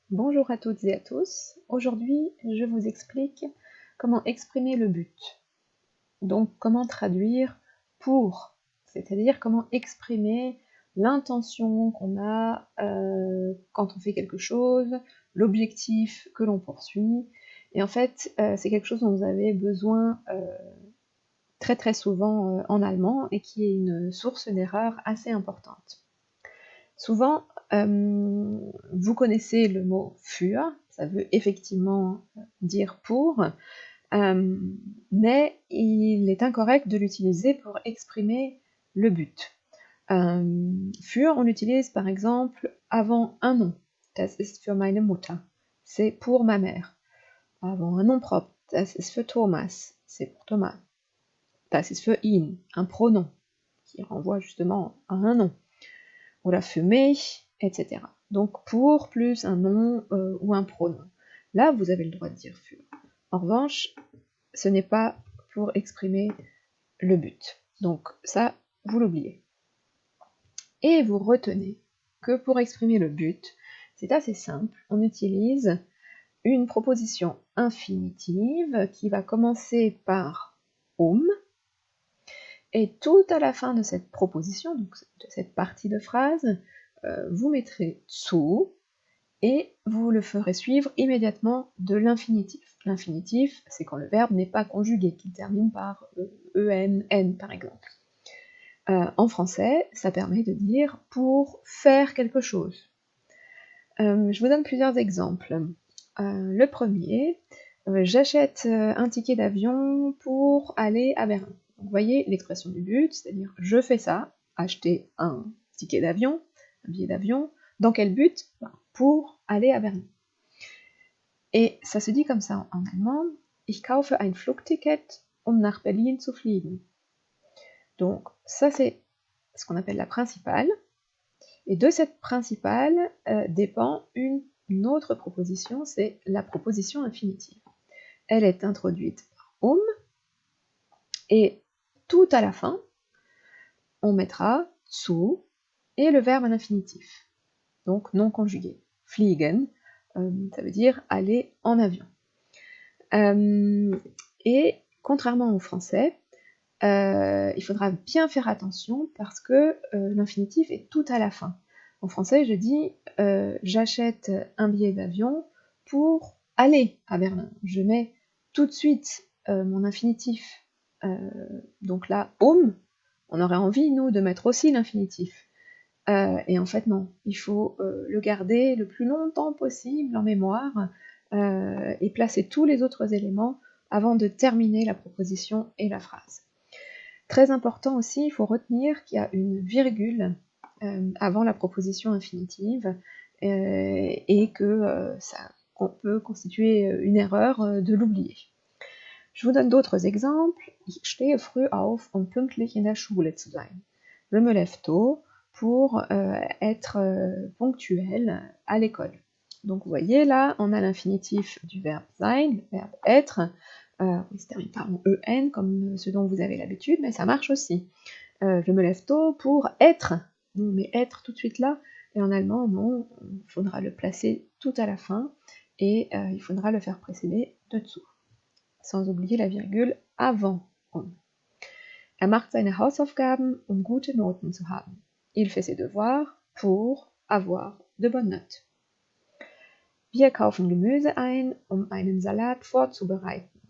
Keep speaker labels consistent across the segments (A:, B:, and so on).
A: Bonjour à toutes et à tous. Aujourd'hui, je vous explique comment exprimer le but. Donc, comment traduire pour, c'est-à-dire comment exprimer l'intention qu'on a quand on fait quelque chose, l'objectif que l'on poursuit. Et en fait, c'est quelque chose dont vous avez besoin très très souvent en allemand et qui est une source d'erreur assez importante. Souvent, vous connaissez le mot für, ça veut effectivement dire pour, mais il est incorrect de l'utiliser pour exprimer le but. Für, on l'utilise par exemple avant un nom. Das ist für meine Mutter. C'est pour ma mère. Avant un nom propre. Das ist für Thomas. C'est pour Thomas. Das ist für ihn. Un pronom qui renvoie justement à un nom. Oder für mich, etc. Donc pour plus un nom ou un pronom. Là, vous avez le droit de dire für. En revanche, ce n'est pas pour exprimer le but. Donc ça, vous l'oubliez. Et vous retenez que pour exprimer le but, c'est assez simple. On utilise une proposition infinitive qui va commencer par et tout à la fin de cette proposition, donc de cette partie de phrase, vous mettrez zu et vous le ferez suivre immédiatement de l'infinitif. L'infinitif, c'est quand le verbe n'est pas conjugué, qu'il termine par en, n par exemple. En français, ça permet de dire pour faire quelque chose. Je vous donne plusieurs exemples. Le premier, j'achète un ticket d'avion pour aller à Berlin. Donc, vous voyez l'expression du but, c'est-à-dire je fais ça, acheter un ticket d'avion, un billet d'avion. Dans quel but? Pour aller à Berlin. Et ça se dit comme ça en allemand, ich kaufe ein Flugticket, um nach Berlin zu fliegen. Donc ça c'est ce qu'on appelle la principale, et de cette principale dépend une autre proposition, c'est la proposition infinitive. Elle est introduite par et tout à la fin, on mettra zu et le verbe à l'infinitif, donc non conjugué. Fliegen, ça veut dire aller en avion. Et contrairement au français, il faudra bien faire attention parce que l'infinitif est tout à la fin. En français, je dis j'achète un billet d'avion pour aller à Berlin. Je mets tout de suite mon infinitif. Donc là, on aurait envie, nous, de mettre aussi l'infinitif. Et en fait, non. Il faut le garder le plus longtemps possible en mémoire et placer tous les autres éléments avant de terminer la proposition et la phrase. Très important aussi, il faut retenir qu'il y a une virgule avant la proposition infinitive et que ça peut constituer une erreur de l'oublier. Je vous donne d'autres exemples. Ich stehe früh auf, um pünktlich in der Schule zu sein. Je me lève tôt pour être ponctuel à l'école. Donc vous voyez là, on a l'infinitif du verbe sein, le verbe être, il se termine par en comme ce dont vous avez l'habitude, mais ça marche aussi. Je me lève tôt pour être, non mais être tout de suite là, et en allemand non, il faudra le placer tout à la fin, et il faudra le faire précéder de dessous, sans oublier la virgule avant. Er macht seine Hausaufgaben, um gute Noten zu haben. Il fait ses devoirs pour avoir de bonnes notes. Wir kaufen Gemüse ein, um einen Salat vorzubereiten.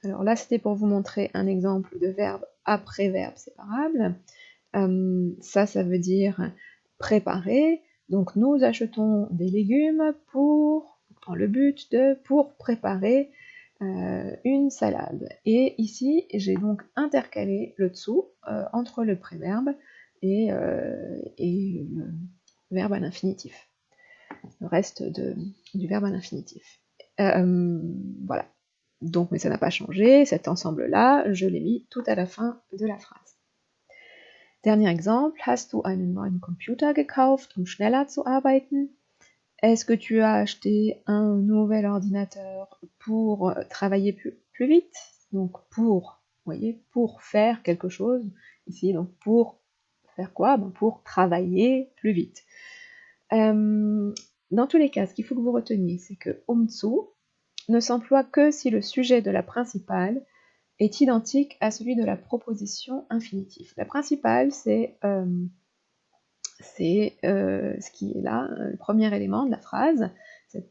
A: Alors là, c'était pour vous montrer un exemple de verbe après verbe séparable. Ça veut dire préparer. Donc nous achetons des légumes dans le but pour préparer une salade. Et ici, j'ai donc intercalé le dessous entre le préverbe et le verbe à l'infinitif. Le reste du verbe à l'infinitif. Voilà. Donc, mais ça n'a pas changé, cet ensemble-là, je l'ai mis tout à la fin de la phrase. Dernier exemple, hast du einen neuen Computer gekauft, um schneller zu arbeiten? Est-ce que tu as acheté un nouvel ordinateur pour travailler plus vite? Donc pour, vous voyez, pour faire quelque chose, ici, donc pour faire quoi? Pour travailler plus vite. dans tous les cas, ce qu'il faut que vous reteniez, c'est que umzu ne s'emploie que si le sujet de la principale est identique à celui de la proposition infinitive. La principale, c'est ce qui est là, le premier élément de la phrase.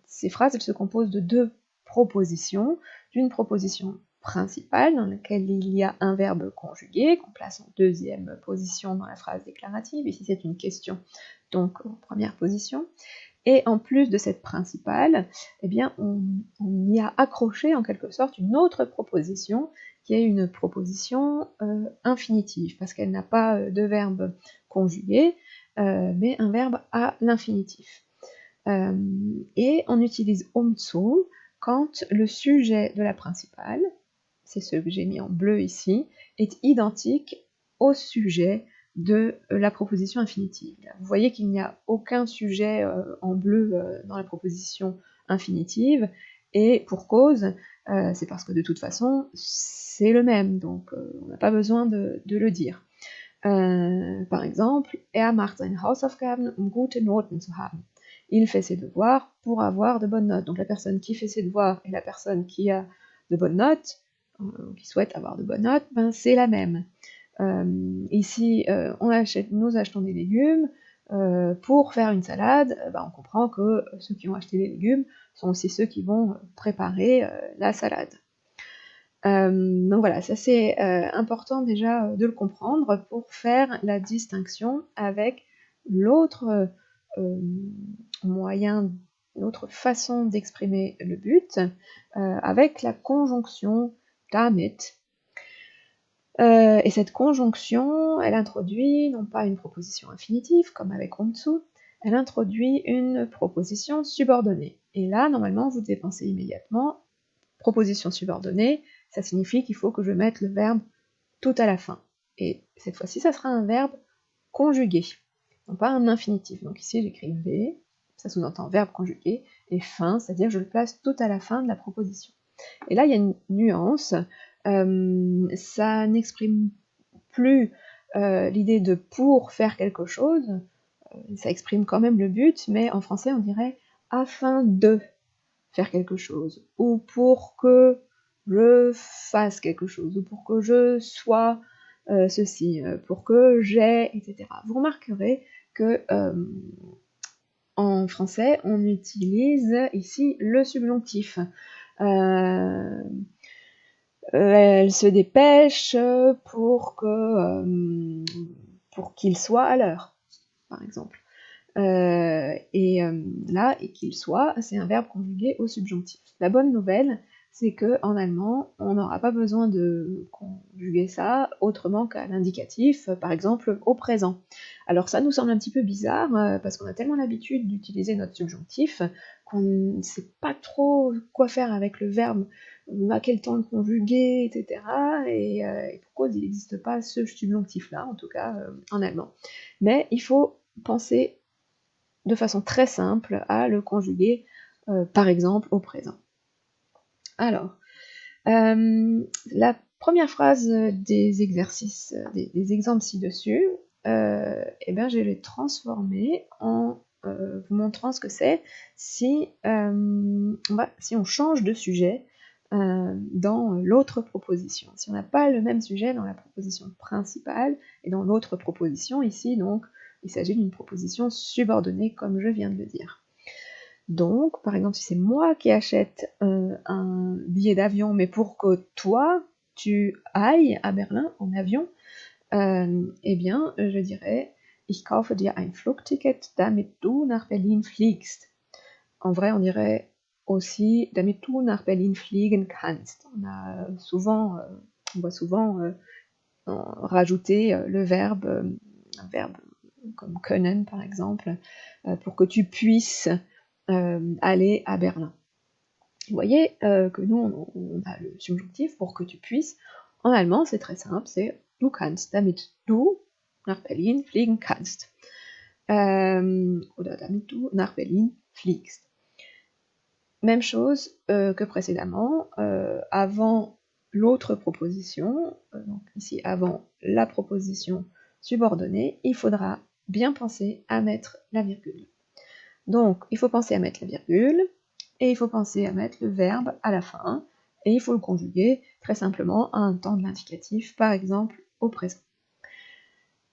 A: Ces phrases, elles se composent de deux propositions, d'une proposition principale dans laquelle il y a un verbe conjugué qu'on place en deuxième position dans la phrase déclarative, ici c'est une question, donc en première position, et en plus de cette principale, eh bien on y a accroché en quelque sorte une autre proposition qui est une proposition infinitive, parce qu'elle n'a pas de verbe conjugué, mais un verbe à l'infinitif. Et on utilise umzu quand le sujet de la principale, c'est ce que j'ai mis en bleu ici, est identique au sujet de la proposition infinitive. Vous voyez qu'il n'y a aucun sujet en bleu dans la proposition infinitive, et pour cause, c'est parce que de toute façon, c'est le même, donc on n'a pas besoin de le dire. Par exemple, macht seine Hausaufgaben, gute Noten zu haben. Il fait ses devoirs pour avoir de bonnes notes. Donc la personne qui fait ses devoirs et la personne qui a de bonnes notes, qui souhaite avoir de bonnes notes, ben c'est la même. Ici, nous achetons des légumes pour faire une salade. On comprend que ceux qui ont acheté les légumes sont aussi ceux qui vont préparer la salade. Donc voilà, ça c'est important déjà de le comprendre pour faire la distinction avec l'autre moyen, l'autre façon d'exprimer le but, avec la conjonction damit. Et cette conjonction, elle introduit non pas une proposition infinitive, comme avec umzu, elle introduit une proposition subordonnée. Et là, normalement, vous devez penser immédiatement, proposition subordonnée, ça signifie qu'il faut que je mette le verbe tout à la fin. Et cette fois-ci, ça sera un verbe conjugué, non pas un infinitif. Donc ici, j'écris V, ça sous-entend verbe conjugué, et fin, c'est-à-dire je le place tout à la fin de la proposition. Et là, il y a une nuance, ça n'exprime plus l'idée de pour faire quelque chose, ça exprime quand même le but, mais en français, on dirait afin de faire quelque chose, ou pour que je fasse quelque chose, ou pour que je sois ceci, pour que j'ai, etc. Vous remarquerez que en français, on utilise ici le subjonctif. Elle se dépêche pour qu'il soit à l'heure, par exemple. Là, et qu'il soit, c'est un verbe conjugué au subjonctif. La bonne nouvelle, c'est que en allemand, on n'aura pas besoin de conjuguer ça autrement qu'à l'indicatif, par exemple au présent. Alors ça nous semble un petit peu bizarre, parce qu'on a tellement l'habitude d'utiliser notre subjonctif qu'on ne sait pas trop quoi faire avec le verbe, à quel temps le conjuguer, etc. Et pour cause, il n'existe pas ce subjonctif-là, en tout cas en allemand. Mais il faut penser de façon très simple à le conjuguer, par exemple, au présent. Alors, la première phrase des exercices, des exemples ci-dessus, eh bien, je vais les transformer en vous montrant ce que c'est si on change de sujet dans l'autre proposition. Si on n'a pas le même sujet dans la proposition principale et dans l'autre proposition, ici, donc, il s'agit d'une proposition subordonnée, comme je viens de le dire. Donc, par exemple, si c'est moi qui achète un billet d'avion, mais pour que toi, tu ailles à Berlin en avion, eh bien, je dirais « Ich kaufe dir ein Flugticket, damit du nach Berlin fliegst ». En vrai, on dirait aussi « damit du nach Berlin fliegen kannst ». On voit souvent rajouter le verbe, un verbe comme können par exemple, pour que tu puisses aller à Berlin. Vous voyez que nous, on a le subjonctif pour que tu puisses. En allemand, c'est très simple, c'est du kannst, damit du nach Berlin fliegen kannst. Oder damit du nach Berlin fliegst. Même chose que précédemment, avant l'autre proposition, donc ici avant la proposition subordonnée, il faudra bien penser à mettre la virgule. Donc, il faut penser à mettre la virgule, et il faut penser à mettre le verbe à la fin, et il faut le conjuguer très simplement à un temps de l'indicatif, par exemple au présent.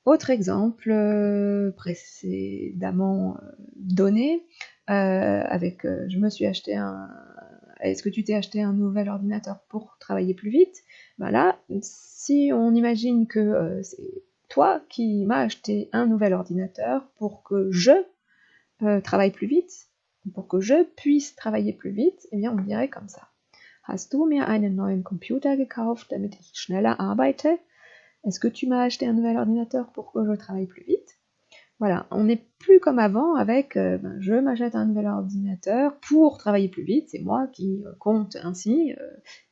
A: Autre exemple précédemment donné, avec je me suis acheté un... Est-ce que tu t'es acheté un nouvel ordinateur pour travailler plus vite? Ben là, si on imagine que c'est toi qui m'as acheté un nouvel ordinateur pour que je travaille plus vite, pour que je puisse travailler plus vite, eh bien on dirait comme ça. Hast du mir einen neuen Computer gekauft, damit ich schneller arbeite? Est-ce que tu m'as acheté un nouvel ordinateur pour que je travaille plus vite? Voilà, on n'est plus comme avant avec je m'achète un nouvel ordinateur pour travailler plus vite, c'est moi qui compte ainsi,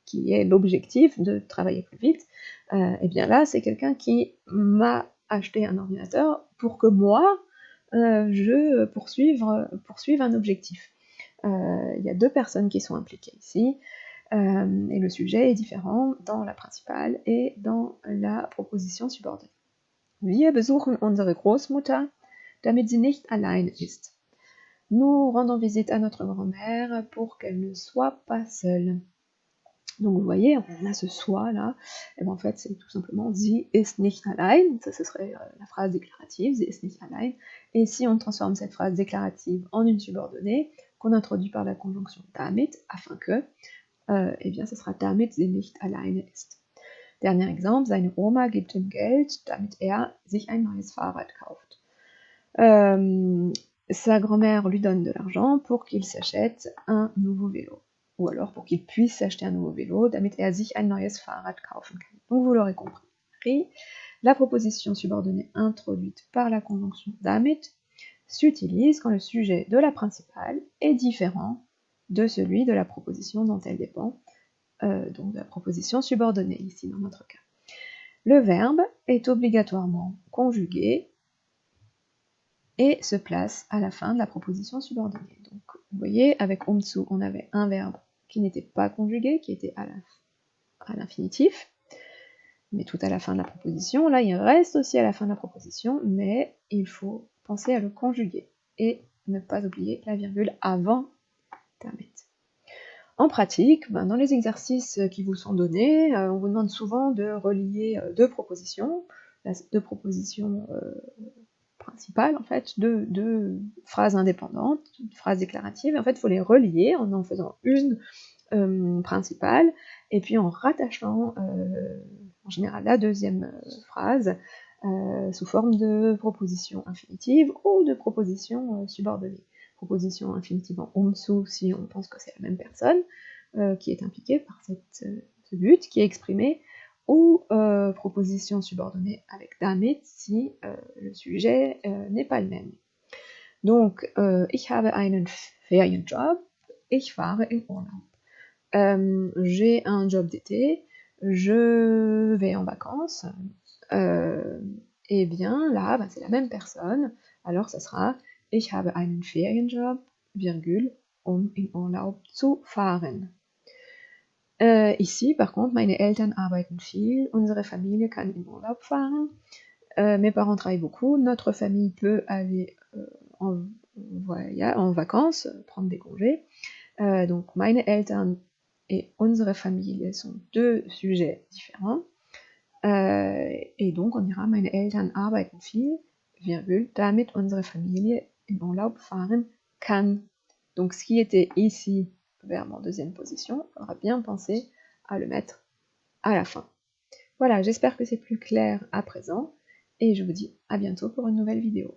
A: qui est l'objectif de travailler plus vite. Et bien là, c'est quelqu'un qui m'a acheté un ordinateur pour que moi, je poursuive un objectif. Il y a deux personnes qui sont impliquées ici. Et le sujet est différent dans la principale et dans la proposition subordonnée. Wir besuchen unsere Großmutter, damit sie nicht alleine ist. Nous rendons visite à notre grand-mère pour qu'elle ne soit pas seule. Donc vous voyez, on a ce soit là, et bien en fait c'est tout simplement sie ist nicht allein, ça ce serait la phrase déclarative, sie ist nicht allein, et si on transforme cette phrase déclarative en une subordonnée, qu'on introduit par la conjonction damit, afin que, eh bien ce sera damit sie nicht alleine ist. Dernier exemple, seine Oma gibt ihm Geld, damit er sich ein neues Fahrrad kauft. Sa grand-mère lui donne de l'argent pour qu'il s'achète un nouveau vélo. Ou alors pour qu'il puisse s'acheter un nouveau vélo, damit er sich ein neues Fahrrad kaufen kann. Donc vous l'aurez compris, la proposition subordonnée introduite par la conjonction damit s'utilise quand le sujet de la principale est différent de celui de la proposition dont elle dépend, donc de la proposition subordonnée ici dans notre cas. Le verbe est obligatoirement conjugué et se place à la fin de la proposition subordonnée. Donc vous voyez, avec umzu, on avait un verbe qui n'était pas conjugué, qui était à l'infinitif, mais tout à la fin de la proposition. Là, il reste aussi à la fin de la proposition, mais il faut penser à le conjuguer et ne pas oublier la virgule avant damit. En pratique, dans les exercices qui vous sont donnés, on vous demande souvent de relier deux propositions principales, en fait, deux phrases indépendantes, phrases déclaratives, et en fait, il faut les relier en faisant une principale, et puis en rattachant en général la deuxième phrase sous forme de proposition infinitive ou de proposition subordonnée. Proposition infinitive en umzu si on pense que c'est la même personne qui est impliquée par ce but qui est exprimé, ou proposition subordonnée avec damit si le sujet n'est pas le même. Donc, ich habe einen Ferienjob, ich fahre in Urlaub. J'ai un job d'été, je vais en vacances. Et bien là, c'est la même personne, alors ça sera ich habe einen Ferienjob, virgule, in Urlaub zu fahren. Ici, par contre, meine Eltern arbeiten viel, unsere Familie kann in Urlaub fahren. Mes parents travaillent beaucoup, notre famille peut aller en vacances, prendre des congés. Donc, meine Eltern et unsere Familie sont deux sujets différents. Et donc, on dira meine Eltern arbeiten viel, virgule, damit unsere Familie in Urlaub fahren kann. Donc, ce qui était ici, verbe en deuxième position, il faudra bien penser à le mettre à la fin. Voilà, j'espère que c'est plus clair à présent, et je vous dis à bientôt pour une nouvelle vidéo.